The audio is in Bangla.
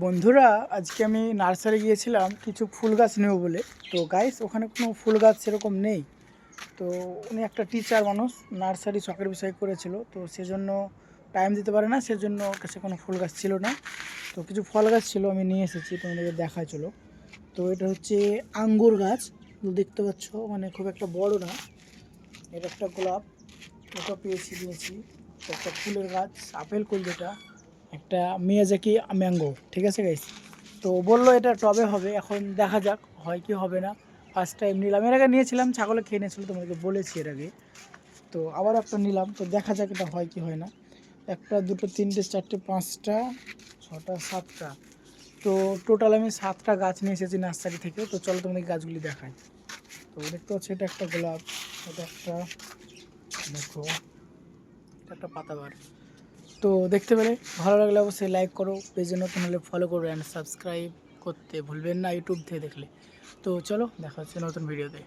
বন্ধুরা, আজকে আমি নার্সারি গিয়েছিলাম কিছু ফুল গাছ নেব বলে। তো গাইস, ওখানে কোনো ফুল গাছ সেরকম নেই। তো উনি একটা টিচার মানুষ, নার্সারি শখের বিষয় করেছিল, তো সেজন্য টাইম দিতে পারে না, সেজন্য ওর কাছে কোনো ফুল গাছ ছিল না। তো কিছু ফল গাছ ছিল, আমি নিয়ে এসেছি, তোমাদেরকে দেখায় চলো। তো এটা হচ্ছে আঙ্গুর গাছ, দেখতে পাচ্ছ, মানে খুব একটা বড় না। এটা একটা গোলাপ, ওটা নিয়েছি। তো একটা ফুলের গাছ, আপেল কুল যেটা, একটা মিয়াজাকি ম্যাঙ্গো, ঠিক আছে গাইস। তো বললো এটা টবে হবে, এখন দেখা যাক হয় কি হবে না। ফার্স্ট টাইম নিলাম, এর আগে নিয়েছিলাম, ছাগলে খেয়ে নিয়েছিল, তোমাদেরকে বলেছি এর আগে। তো আবার একটা নিলাম, তো দেখা যাক এটা হয় কি হয় না। একটা, দুটো, তিনটে, চারটে, পাঁচটা, ছটা, সাতটা। তো টোটাল আমি 7টা গাছ নিয়ে এসেছি নার্সারি থেকে। তো চলো তোমাদের গাছগুলি দেখাই। তো দেখতে পাচ্ছি এটা একটা গোলাপ, এটা একটা, দেখো এটা একটা পাতাবাহার। তো দেখতে পেলে ভালো লাগলে অবশ্যই লাইক করো, পেজে নতুন হলে ফলো করো অ্যান্ড সাবস্ক্রাইব করতে ভুলবেন না ইউটিউব থেকে দেখলে। তো চলো দেখা হচ্ছে নতুন ভিডিওতে।